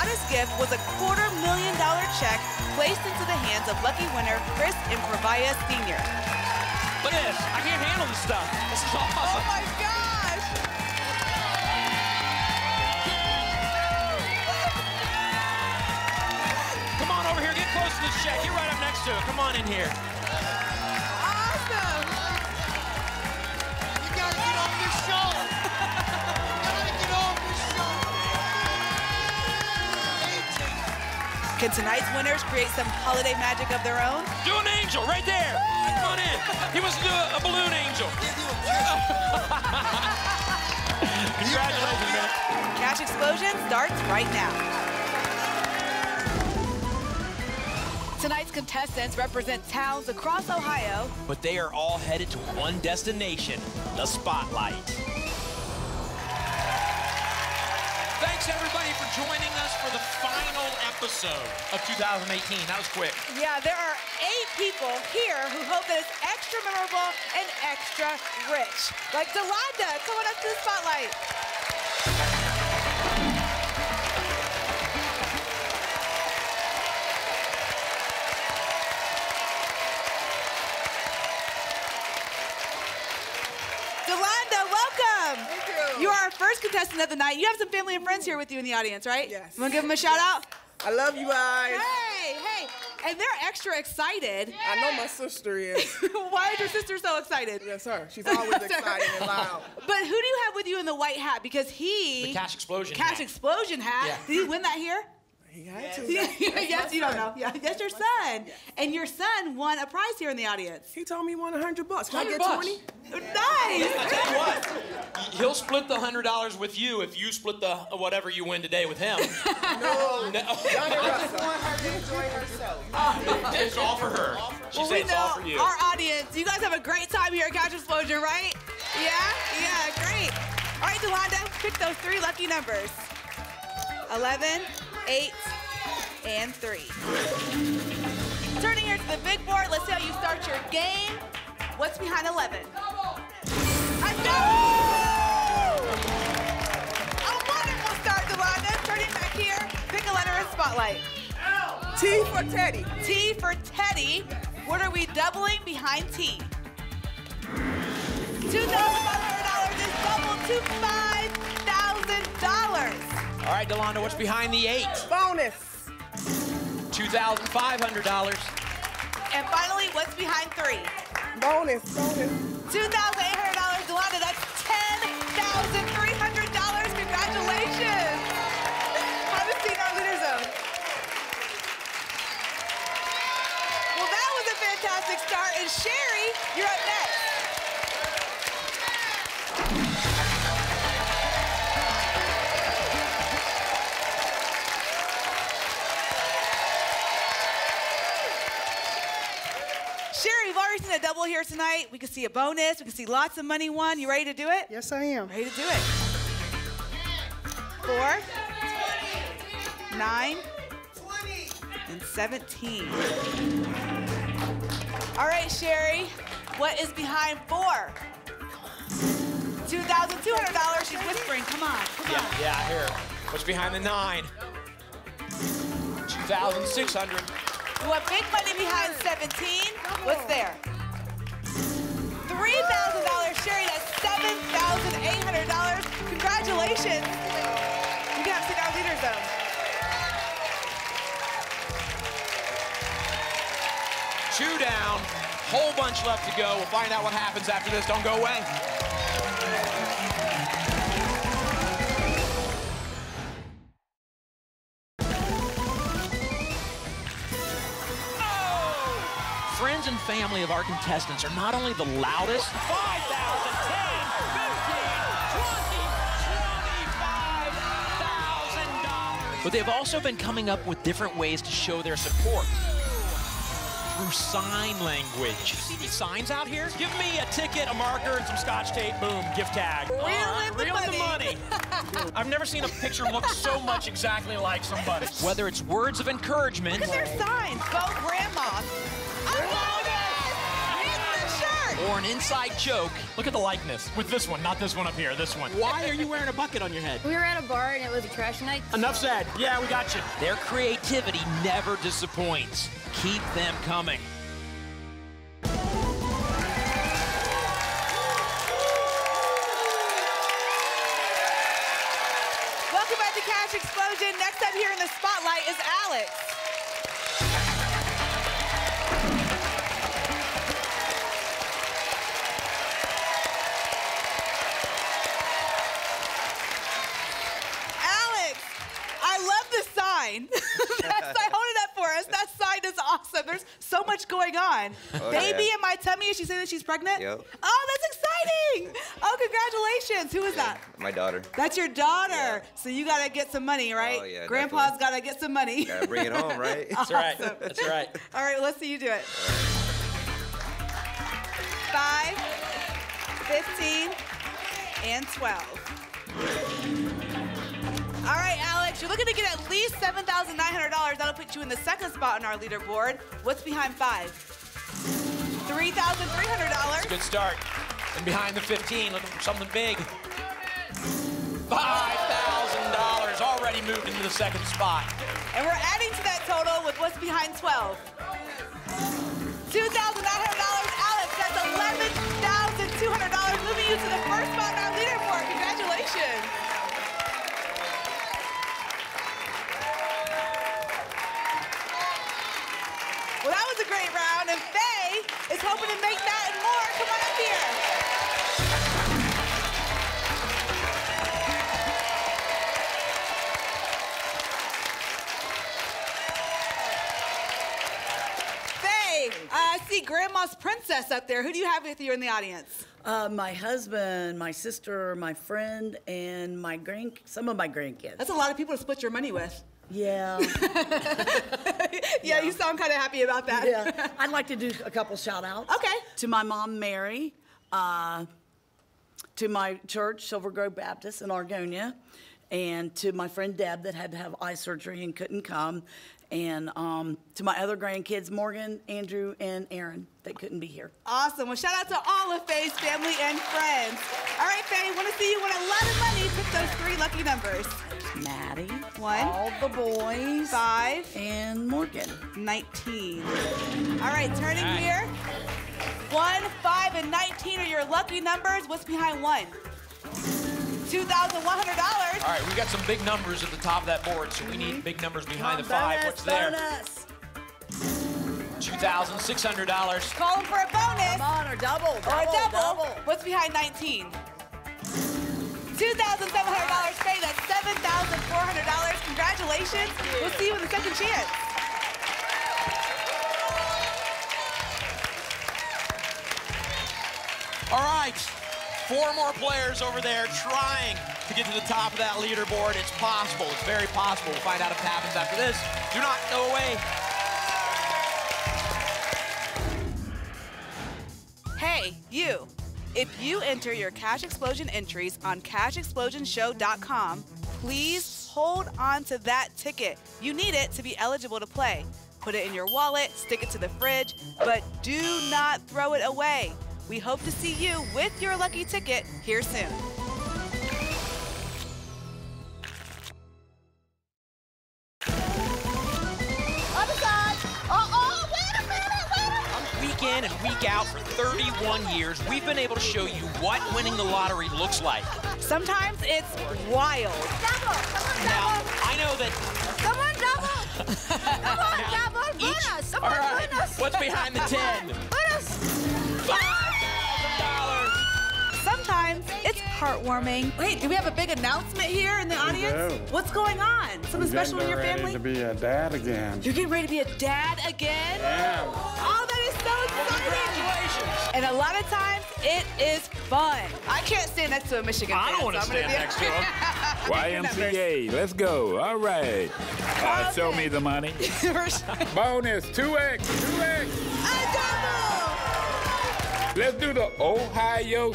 hottest gift was a $250,000 check placed into the hands of lucky winner Chris Improvia Sr. Look at this. I can't handle this stuff. This is awesome. Oh my gosh! Come on over here. Get close to this check. You're right up next to it. Come on in here. Awesome! You gotta get on this show. You gotta get on this show. Can tonight's winners create some holiday magic of their own? Do an angel right there. Come on in. He wants to do a balloon angel. Congratulations, man. Cash Explosion starts right now. Tonight's contestants represent towns across Ohio. But they are all headed to one destination, the spotlight. Thanks, everybody, for joining us for the final episode of 2018. That was quick. Yeah, there are 8 people here who hope that it's extra memorable and extra rich. Like Delonda, coming up to the spotlight. Delonda, welcome. Thank you. You are our first contestant of the night. You have some family and friends here with you in the audience, right? Yes. You want to give them a shout out? I love you guys. Hey, hey. And they're extra excited. I know my sister is. Why is your sister so excited? Yes, sir. She's always excited and loud. But who do you have with you in the white hat? Because he... The Cash Explosion Cash hat. Explosion hat. Yeah. Did he win that here? He had to. Yes, you don't know. Yeah, that's your son. And your son won a prize here in the audience. He told me he won $100. Can I get $100. 20? Nice. I tell you what, he'll split the $100 with you if you split the whatever you win today with him. No. No. I just want her to enjoy herself. It's all for her. She Well, said we it's all know for you. our audience. You guys have a great time here at Cash Explosion, right? Yeah? Yeah, great. All right, Delonda, pick those 3 lucky numbers. 11, 8, and 3. Turning here to the big board, let's see how you start your game. What's behind 11? A double! A wonderful start, Delonda. Turning back here, pick a letter in Spotlight. T for Teddy. T for Teddy. What are we doubling behind T? $2,500 is doubled to $5,000. All right, Delonda, what's behind the 8? Bonus. $2,500. And finally, what's behind 3? Bonus. Bonus. $2,800, Delonda. That's $10,300. Congratulations. Have a seat in our leader zone. Well, that was a fantastic start. And Sherry, you're up next. Sherry, we've already seen a double here tonight. We can see a bonus. We can see lots of money won. You ready to do it? Yes, I am. Ready to do it. 4, 9, and 17. All right, Sherry, what is behind 4? $2,200. She's whispering. Come on, come on. Yeah, I hear her. What's behind the 9? $2,600. You want big money behind 17? What's there? $3,000. Sherry, that's $7,800. Congratulations. You can have sit down leader zone. Two down, whole bunch left to go. We'll find out what happens after this. Don't go away. Friends and family of our contestants are not only the loudest, 5,000, 10, $25,000, but they've also been coming up with different ways to show their support. Through sign language. See these signs out here? Give me a ticket, a marker, and some Scotch tape. Boom, gift tag. Reel in the money. I've never seen a picture look so much exactly like somebody. Whether it's words of encouragement. Look at their signs. Go grandma. I love it! It's the shirt. or an inside joke. Look at the likeness with this one, not this one up here, this one. Why are you wearing a bucket on your head? We were at a bar and it was a trash night. Enough said. Yeah, we got you. Their creativity never disappoints. Keep them coming. Welcome back to Cash Explosion. Next up here in the spotlight is Alex. Alex, I love the sign. I hold it up for us. That sign is awesome. There's so much going on. Oh, Baby yeah. in my tummy. Is she saying that she's pregnant? Yep. Oh, that's exciting. Oh, congratulations. Who is that? My daughter. That's your daughter. Yeah. So you got to get some money, right? Oh, yeah, Grandpa's got to get some money. Gotta bring it home, right? That's right. That's right. All right, let's see you do it. 5, 15, and 12. All right, Alex, you're looking to get at least $7,900. That'll put you in the second spot on our leaderboard. What's behind 5? $3,300. Good start. And behind the 15, looking for something big. $5,000 already moved into the second spot. And we're adding to that total with what's behind 12. $2,900. Alex, that's $11,200, moving you to the first spot on our leaderboard. Congratulations. Well, that was a great round, and Faye is hoping to make that and more. Come on up here. Faye, I see Grandma's princess up there. Who do you have with you in the audience? My husband, my sister, my friend, and some of my grandkids. That's a lot of people to split your money with. Yeah. Yeah, you sound kind of happy about that. Yeah. I'd like to do a couple shout outs. Okay. To my mom, Mary, to my church, Silver Grove Baptist in Argonia, and to my friend Deb that had to have eye surgery and couldn't come, and to my other grandkids, Morgan, Andrew, and Aaron, that couldn't be here. Awesome. Well, shout out to all of Faye's family and friends. All right, Faye, want to see you win a lot of money. Pick those 3 lucky numbers. Maddie, 1, all the boys, 5, and Morgan. 19. All right, turning here. 1, 5, and 19 are your lucky numbers. What's behind 1? $2,100. All right, we got some big numbers at the top of that board, so we need big numbers behind the 5. What's there? Bonus. $2,600. Calling for a bonus. Come on, or double. Or a double. What's behind 19? $2,700. Faye, that's $7,400. Congratulations. We'll see you in the second chance. All right, 4 more players over there trying to get to the top of that leaderboard. It's possible. It's very possible. We'll find out if it happens after this. Do not go away. Hey, you. If you enter your Cash Explosion entries on cashexplosionshow.com, please hold on to that ticket. You need it to be eligible to play. Put it in your wallet, stick it to the fridge, but do not throw it away. We hope to see you with your lucky ticket here soon. Other side. Uh-oh, wait a minute. Week in and week out for 31 years, we've been able to show you what winning the lottery looks like. Sometimes it's wild. Double. Now, I know that... Come on, double. Come on, double. Bonus. Come on, All right, bonus. what's behind the 10? Bonus. $5,000. Sometimes it's heartwarming. Wait, do we have a big announcement here in the audience? do. What's going on? Something special in your family? To be a dad again. You're getting ready to be a dad again? Yeah. Oh, that is so exciting! Congratulations. And a lot of times, it is fun. I can't stand next to a Michigan fan. I don't want to so I'm gonna stand be- next to him. YMCA, let's go. All right. Show me the money. Bonus, 2X, 2X. A double! Let's do the Ohio,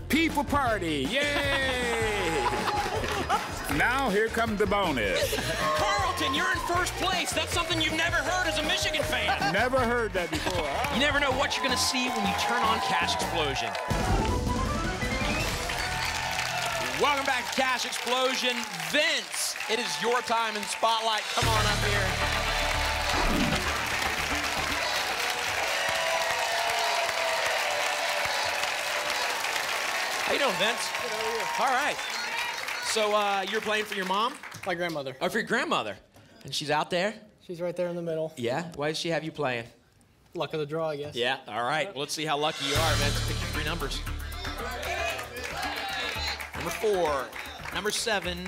people party. Yay! Now here comes the bonus. Carl Dalton, you're in first place. That's something you've never heard as a Michigan fan. Never heard that before. You never know what you're going to see when you turn on Cash Explosion. Welcome back to Cash Explosion. Vince, it is your time in the spotlight. Come on up here. How you doing, Vince? Good, how are you? All right. So you're playing for your mom? My grandmother. Oh, for your grandmother. And she's out there? She's right there in the middle. Yeah? Why does she have you playing? Luck of the draw, I guess. Yeah, all right. Well, let's see how lucky you are, Vince. Pick your 3 numbers. Number 4, number 7,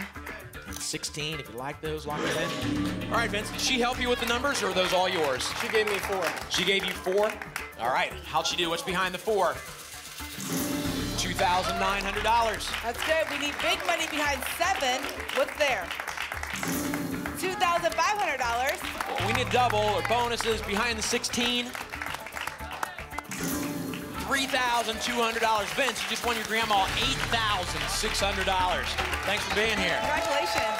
and 16. If you like those, lock them in. All right, Vince, did she help you with the numbers, or are those all yours? She gave me 4. She gave you 4? All right. How'd she do? What's behind the 4? $2,900. That's good. We need big money behind 7. What's there? $2,500. Well, we need double or bonuses behind the 16. $3,200. Vince, you just won your grandma $8,600. Thanks for being here. Congratulations.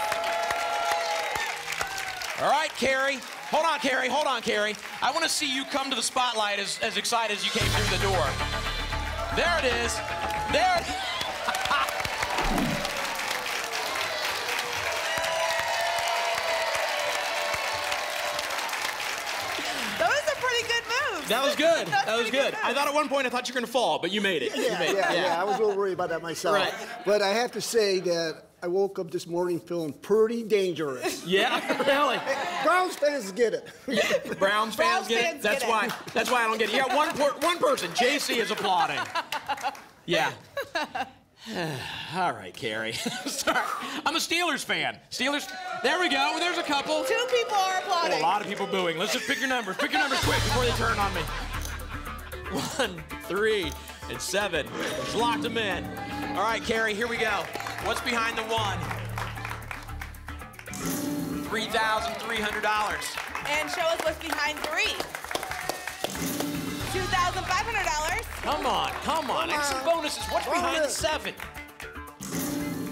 All right, Carrie. Hold on, Carrie. Hold on, Carrie. I want to see you come to the spotlight as excited as you came through the door. There it is. There. That was good. That was good. I thought at one point I thought you were going to fall, but you made it. Yeah, I was a little worried about that myself. Right. But I have to say that I woke up this morning feeling pretty dangerous. Yeah, really? Browns fans get it. Browns fans get it? That's why I don't get it. Yeah, one person. JC is applauding. Yeah. All right, Carrie. Sorry. I'm a Steelers fan. Steelers. There we go. There's a couple. 2 people are applauding. Oh, a lot of people booing. Let's just pick your numbers. Pick your numbers quick before they turn on me. 1, 3, and 7. Just locked them in. All right, Carrie, here we go. What's behind the 1? $3,300. And show us what's behind 3. $2,500. Come on, come on. And some bonuses. What's behind the 7?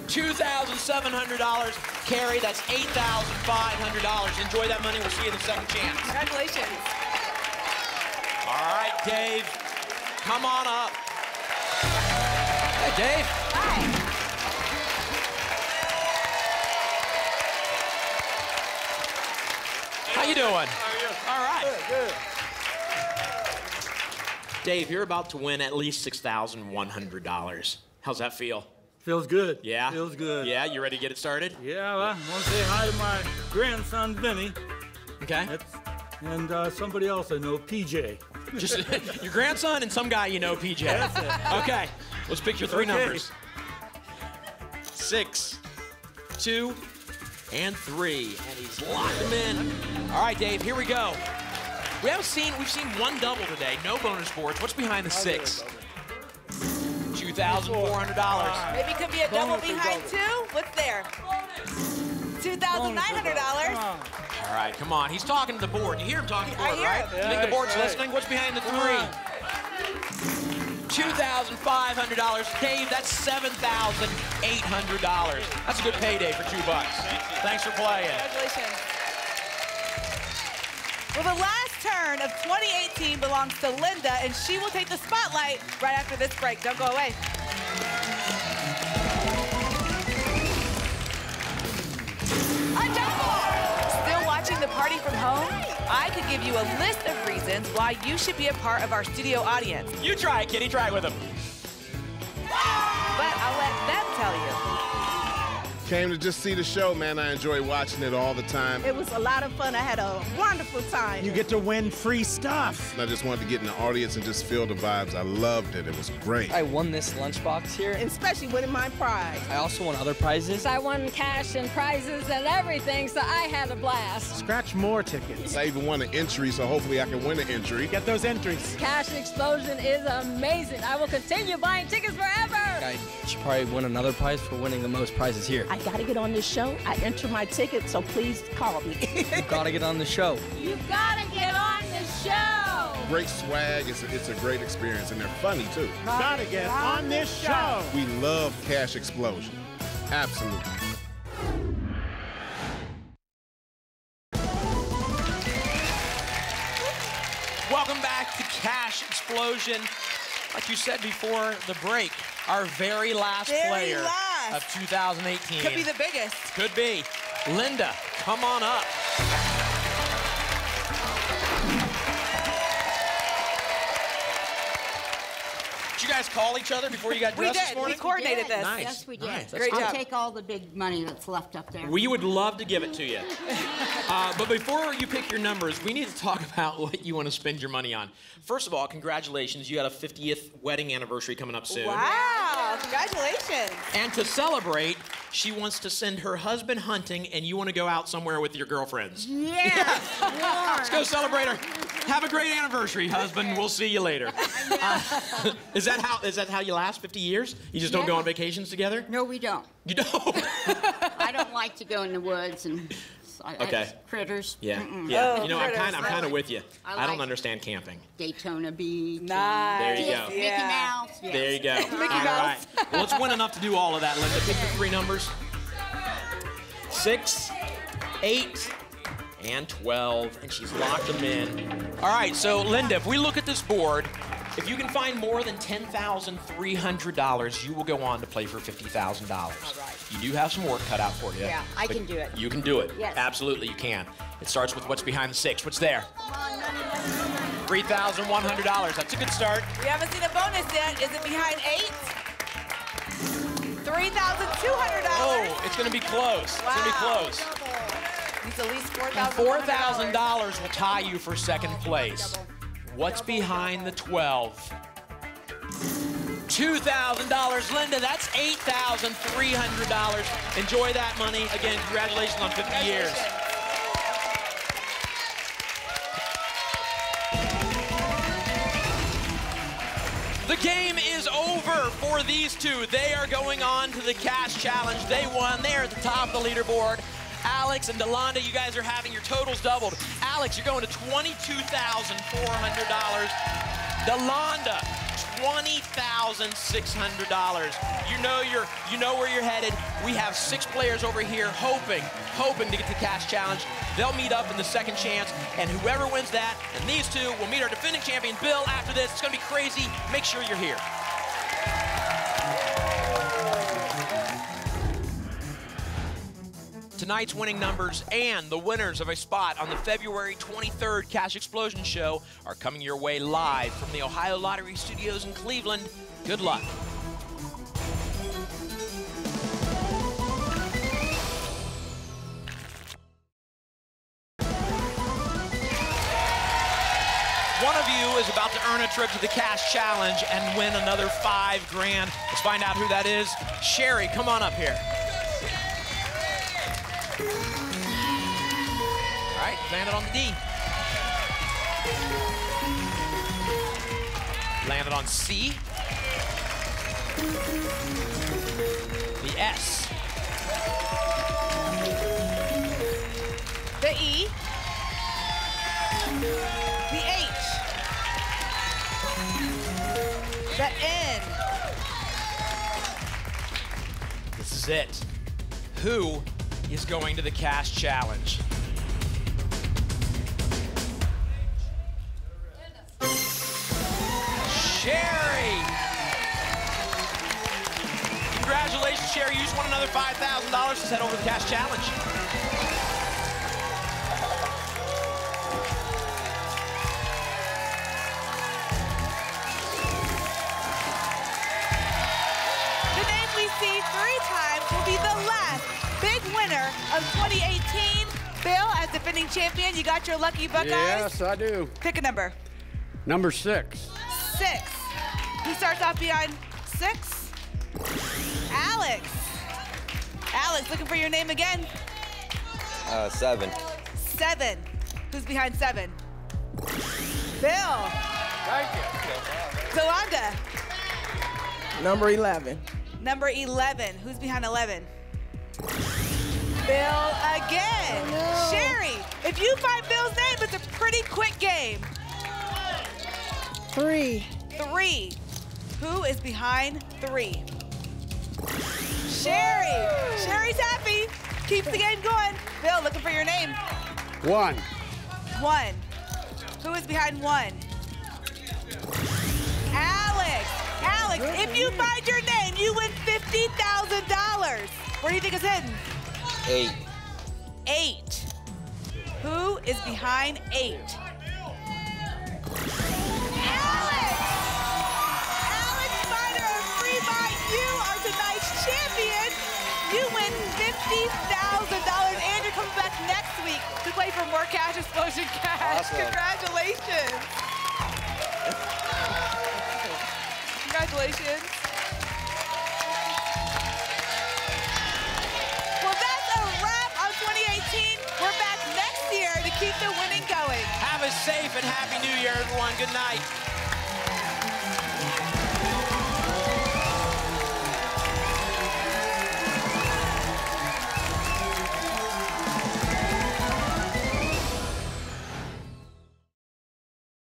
$2,700. Carrie, that's $8,500. Enjoy that money. We'll see you in the second chance. Congratulations. All right, Dave. Come on up. Hey, Dave. Hi. How you doing? How are you? All right. Good. Dave, you're about to win at least $6,100. How's that feel? Feels good. Yeah? Feels good. Yeah, you ready to get it started? Yeah, well, I want to say hi to my grandson, Vinny. Okay. And somebody else I know, PJ. Just your grandson and some guy you know, PJ. That's it. Okay, let's pick your 3 numbers. 6, 2, and 3. And he's locked them in. All right, Dave, here we go. We've seen 1 double today. No bonus boards. What's behind the 6? $2,400. Maybe it could be a double behind 2. What's there? $2,900. All right, come on. He's talking to the board. You hear him talking to the board, right? Yeah, You think the board's listening? What's behind the 3? $2,500. Dave, that's $7,800. That's a good payday for $2. Thanks for playing. Congratulations. Well, the last turn of 2018 belongs to Linda, and she will take the spotlight right after this break. Don't go away. Still watching the party from home? I could give you a list of reasons why you should be a part of our studio audience. You try it, Kitty. Try it with him. But I'll let them tell you. Came to just see the show, man. I enjoy watching it all the time. It was a lot of fun. I had a wonderful time. You get to win free stuff. I just wanted to get in the audience and just feel the vibes. I loved it. It was great. I won this lunchbox here. And especially winning my prize. I also won other prizes. I won cash and prizes and everything, so I had a blast. Scratch more tickets. I even won an entry, so hopefully I can win an entry. Get those entries. Cash Explosion is amazing. I will continue buying tickets forever. I should probably win another prize for winning the most prizes here. I gotta get on this show. I enter my ticket, so please call me. You gotta get on the show. You gotta get on the show. Great swag. It's a great experience, and they're funny, too. Gotta get on this show. We love Cash Explosion. Absolutely. cash explosion. Like you said before the break, our very last player of 2018. Could be the biggest. Could be. Linda, come on up. Did you guys call each other before you got dressed this morning? We coordinated this. Nice. Yes, we did. Nice. Great job. I'll take all the big money that's left up there. We would love to give it to you. But before you pick your numbers, we need to talk about what you want to spend your money on. First of all, congratulations. You got a 50th wedding anniversary coming up soon. Wow, congratulations. And to celebrate, she wants to send her husband hunting, and you want to go out somewhere with your girlfriends. Yeah. Let's go celebrate her. Have a great anniversary, husband. We'll see you later. Is that how you last 50 years? You just don't go on vacations together? No, we don't. You don't? I don't like to go in the woods and critters. Yeah. Mm-mm. Yeah. Oh, you know, I'm critters. kind of with you. I I don't like understand camping. Daytona Beach. Nice. There you go. Mickey Mouse. Yes. There you go. Mickey All Mouse. right. Well, let's win enough to do all of that, Linda. Pick your three numbers. 6, 8, and 12. And she's locked them in. All right, so Linda, if we look at this board, if you can find more than $10,300, you will go on to play for $50,000. All right. You do have some work cut out for you. Yeah, I but can do it. You can do it. Yes. Absolutely, you can. It starts with what's behind the 6. What's there? $3,100. That's a good start. We haven't seen a bonus yet. Is it behind 8? $3,200. Oh, it's going to be close. It's going to be close. Needs at least $4,000. $4,000 will tie you for second place. What's behind the 12? $2,000. Linda, that's $8,300. Enjoy that money. Again, congratulations on 50 years. The game is over for these two. They are going on to the cash challenge. They won. They are at the top of the leaderboard. Alex and Delonda, you guys are having your totals doubled. Alex, you're going to $22,400. Delonda, $20,600. You know where you're headed. We have 6 players over here hoping to get the cash challenge. They'll meet up in the second chance, and whoever wins that, and these two will meet our defending champion, Bill, after this. It's gonna be crazy. Make sure you're here. Tonight's winning numbers and the winners of a spot on the February 23rd Cash Explosion Show are coming your way live from the Ohio Lottery Studios in Cleveland. Good luck. One of you is about to earn a trip to the Cash Challenge and win another $5 grand. Let's find out who that is. Sherry, come on up here. All right, landed on the D. Landed on C. The S. The E. The H. The N. This is it. Who is going to the Cash Challenge? Sherry! Congratulations, Sherry. You just won another $5,000. Let's head over to the Cash Challenge. The name we see 3 times will be the last big winner of 2018. Bill, as defending champion, you got your lucky Buckeyes? Yes, I do. Pick a number. Number 6. 6. Who starts off behind 6? Alex. Alex, looking for your name again. 7. 7. Who's behind 7? Bill. Thank you. Delonda. Number 11. Number 11. Who's behind 11? Bill again. No. Sherry, if you find Bill's name, it's a pretty quick game. 3. 3. Who is behind 3? Sherry. Sherry's happy. Keeps the game going. Bill, looking for your name. 1. 1. Who is behind 1? Alex. Alex, if you find your name, you win $50,000. Where do you think it's hidden? 8. 8. Who is behind 8? Alex! Alex Miner of Free Bite, you are tonight's champion. You win $50,000. Andrew comes back next week to play for more Cash Explosion cash. Awesome. Congratulations. Congratulations. Well, that's a wrap on 2018. We're back next year to keep the winning going. Have a safe and happy New Year, everyone. Good night.